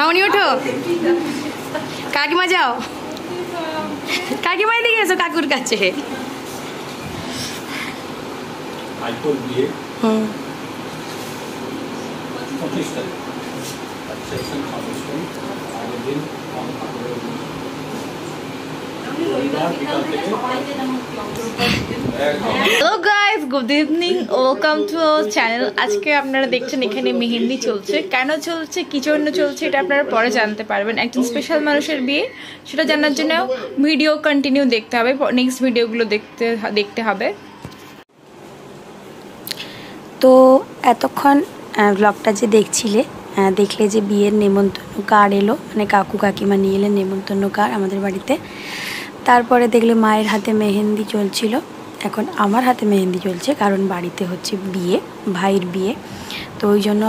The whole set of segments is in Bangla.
মামনি ওঠো, কাকিমা যাও, কাকিমা এদিকে এসো কাকুর কাছে। Hello guys, good evening, welcome to our channel. আজকে আপনারা দেখছেন এখানে মেহেন্দি চলছে। কেন চলছে, কি জন্য চলছে, এটা আপনারা পরে জানতে পারবেন। একজন স্পেশাল মানুষের বিয়ে, সেটা জানার জন্য ভিডিও কন্টিনিউ দেখতে হবে, নেক্সট ভিডিওগুলো দেখতে হবে। তো এতক্ষণ ব্লগটা যে দেখছিলে, দেখলে যে বিয়ের নেমন্তন্ন কার্ড এলো, মানে কাকু কাকিমা নিয়ে এলেন নেমন্তন্ন কার্ড আমাদের বাড়িতে। তারপরে দেখলে মায়ের হাতে মেহেন্দি চলছিল। এখন আমার হাতে মেহেন্দি চলছে, কারণ বাড়িতে হচ্ছে বিয়ে, ভাইয়ের বিয়ে। তো ওই জন্য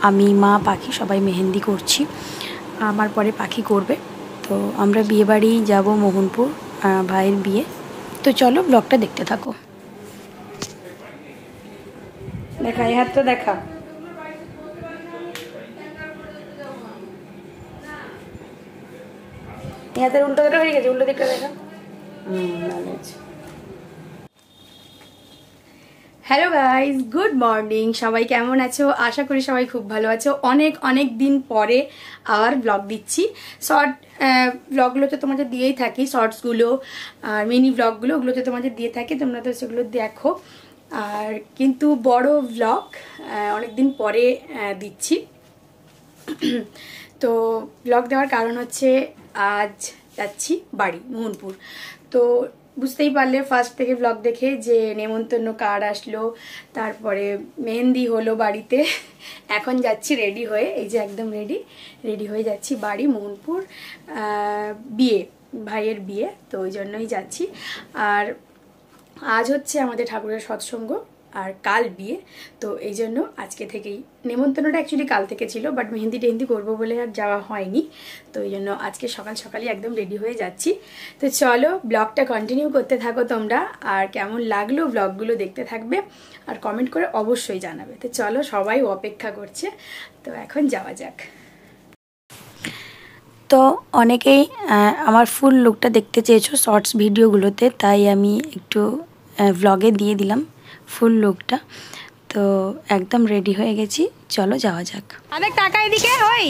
আমি মা পাখি সবাই মেহেন্দি করছি। আমার পরে পাখি করবে। তো আমরা বিয়ে বাড়ি যাবো মোহনপুর, ভাইয়ের বিয়ে। তো চলো ব্লগটা দেখতে থাকো। দেখা এই হাতটা দেখা, এই হাতের উল্টো দিকটা হয়ে গেছে, উল্টো দিকটা দেখা। ভালো আছে। Hello guys, good morning. সবাই কেমন আছো? আশা করি সবাই খুব ভালো আছো। অনেক দিন পরে আবার ব্লগ দিচ্ছি। শর্ট ব্লগগুলো তো তোমাদের দিয়েই থাকি, শর্টসগুলো আর মিনি ব্লগগুলো, ওগুলো তো তোমাদের দিয়ে থাকি, তোমরা তো সেগুলো দেখো। আর কিন্তু বড় ব্লগ অনেকদিন পরে দিচ্ছি। তো ব্লগ দেওয়ার কারণ হচ্ছে আজ যাচ্ছি বাড়ি মোহনপুর। তো বুঝতেই পারলে ফার্স্ট থেকে ব্লগ দেখে যে নেমন্তন্ন কার্ড আসলো, তারপরে মেহেন্দি হলো বাড়িতে। এখন যাচ্ছি রেডি হয়ে, এই যে একদম রেডি হয়ে যাচ্ছি বাড়ি মোহনপুর, বিয়ে, ভাইয়ের বিয়ে। তো ওই জন্যই যাচ্ছি। আর আজ হচ্ছে আমাদের ঠাকুরের সৎসঙ্গ আর কাল বিয়ে। তো এই জন্য আজকে থেকেই, নেমন্তন্নটা অ্যাকচুয়ালি কাল থেকে ছিল, বাট মেহেন্দি টেহেন্দি করবো বলে আর যাওয়া হয়নি। তো এই জন্য আজকে সকালই একদম রেডি হয়ে যাচ্ছি। তো চলো ব্লগটা কন্টিনিউ করতে থাকো তোমরা, আর কেমন লাগলো ব্লগগুলো দেখতে থাকবে, আর কমেন্ট করে অবশ্যই জানাবে। তো চলো, সবাই অপেক্ষা করছে, তো এখন যাওয়া যাক। তো অনেকেই আমার ফুল লুকটা দেখতে চেয়েছো শর্টস ভিডিওগুলোতে, তাই আমি একটু ভ্লগে দিয়ে দিলাম ফুল লুকটা। তো একদম রেডি হয়ে গেছি, চলো যাওয়া যাক। আরেক টাকা এদিকে, ওই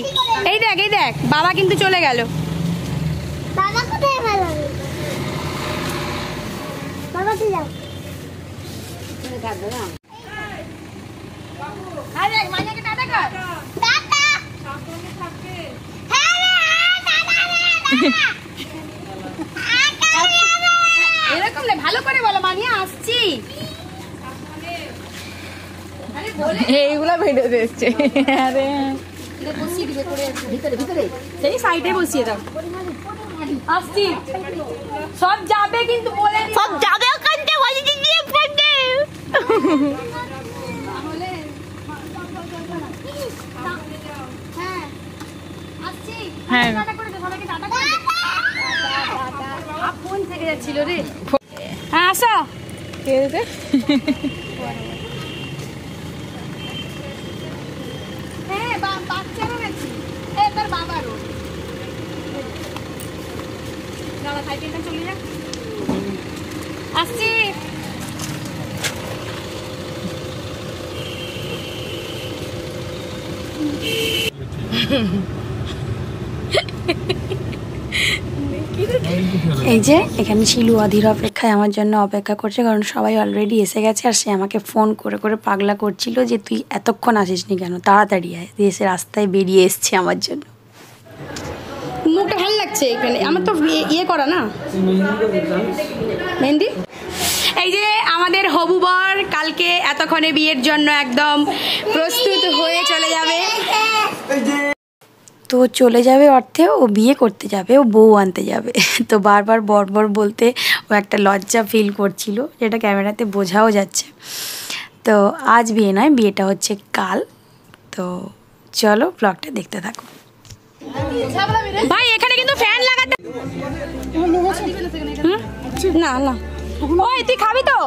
এই দেখ বাবা কিন্তু চলে গেল। বাবা কোথায় গেল? বাবা কি যাও? আরে মাইয়াকে টাটা কর। টাটা। সামনে থাকবে। হ্যাঁ রে, টাটা রে, টাটা। এরকম না, ভালো করে বলো, মানিয়া আসছি। এইগুলা ভিডিওতে এসছে। আরে ভিতরে সেই সাইডে বসিয়ে দাও। আসছি, সব যাবে কিন্তু বলে, সব যাবে ওখানটা বলে দিয়ে পড়তে। হ্যাঁ আসছি। হ্যাঁ, টাটা করে দে, সবাইকে টাটা করে দে। ফোন থেকে যাচ্ছিল রে। হ্যাঁ আসো। কে রে? হ্যাঁ বাচ্চারও গেছি, এবার বাবারও। দাদা সাইকেলটা চলে যা, আসছি। এই যে এখানে শিলু অধীর অপেক্ষায় আমার জন্য অপেক্ষা করছে, কারণ সবাই অলরেডি এসে গেছে। আর সে আমাকে ফোন করে পাগলা করছিল যে তুই এতক্ষণ আসিসনি কেন, তাড়াতাড়ি আয়। দিয়ে এসে রাস্তায় বেরিয়ে এসছে আমার জন্য। মুখটা ভালো লাগছে এখানে, আমার তো ইয়ে করা না মেহেন্দি। এই যে আমাদের হবু বর কালকে এতক্ষণে বিয়ের জন্য একদম প্রস্তুত হয়ে চলে যাবে। তো চলে যাবে অর্থে ও বিয়ে করতে যাবে, ও বউ আনতে যাবে। তো বারবার বর বলতে ও একটা লজ্জা ফিল করছিল, যেটা ক্যামেরাতে বোঝাও যাচ্ছে। তো আজ বিয়ে নয়, বিয়েটা হচ্ছে কাল। তো চলো ব্লগটা দেখতে থাকো। ভাই এখানে কিন্তু ফ্যান লাগাতে না, ওই তুই খাবি তো?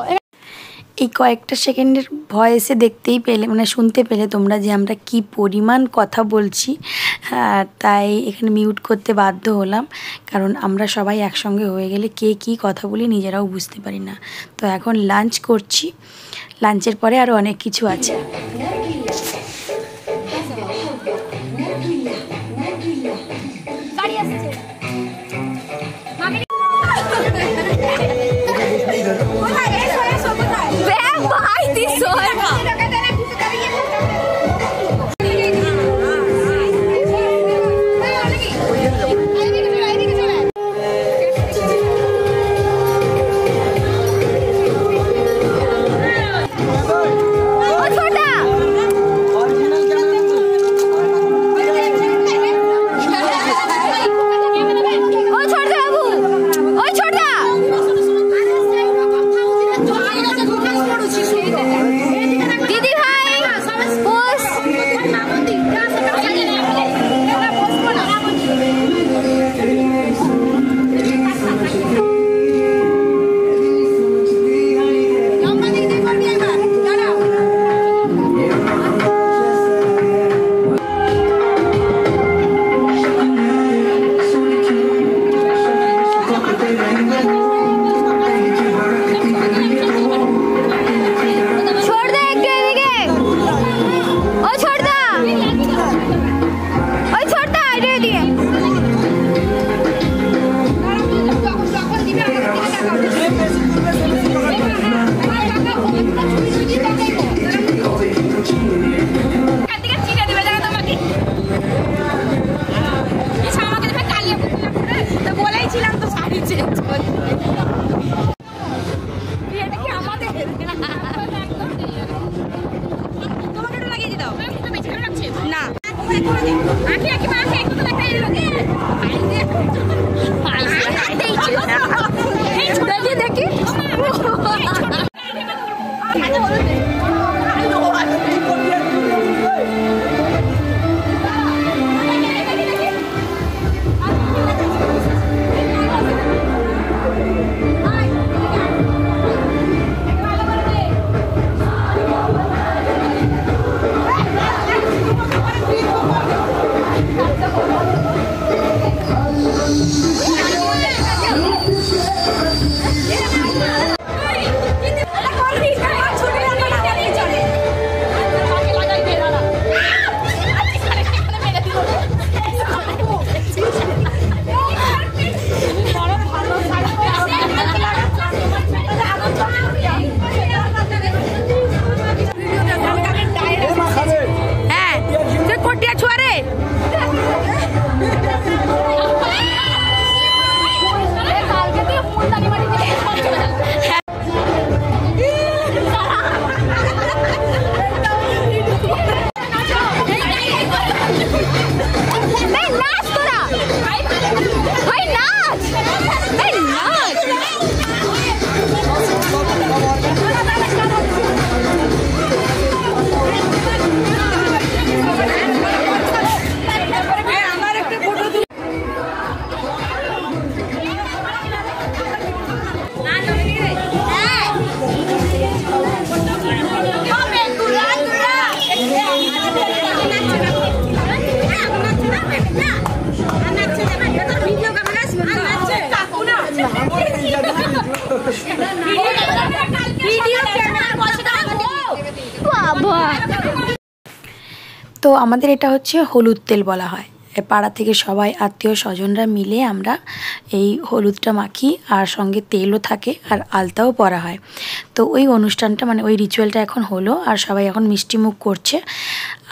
এই কয়েকটা সেকেন্ডের ভয়েসে দেখতেই পেলে মানে শুনতে পেলে তোমরা যে আমরা কি পরিমাণ কথা বলছি। তাই এখানে মিউট করতে বাধ্য হলাম, কারণ আমরা সবাই একসঙ্গে হয়ে গেলে কে কী কথা বলি নিজেরাও বুঝতে পারি না। তো এখন লাঞ্চ করছি, লাঞ্চের পরে আরও অনেক কিছু আছে। তো আমাদের এটা হচ্ছে হলুদ তেল বলা হয়। পাড়া থেকে সবাই আত্মীয় স্বজনরা মিলে আমরা এই হলুদটা মাখি, আর সঙ্গে তেলও থাকে আর আলতাও পরা হয়। তো ওই অনুষ্ঠানটা মানে ওই রিচুয়ালটা এখন হলো, আর সবাই এখন মিষ্টি মুখ করছে।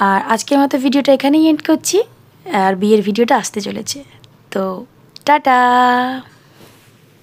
আর আজকের মতো ভিডিওটা এখানেই এন্ড করছি, আর বিয়ের ভিডিওটা আসতে চলেছে। তো টাটা।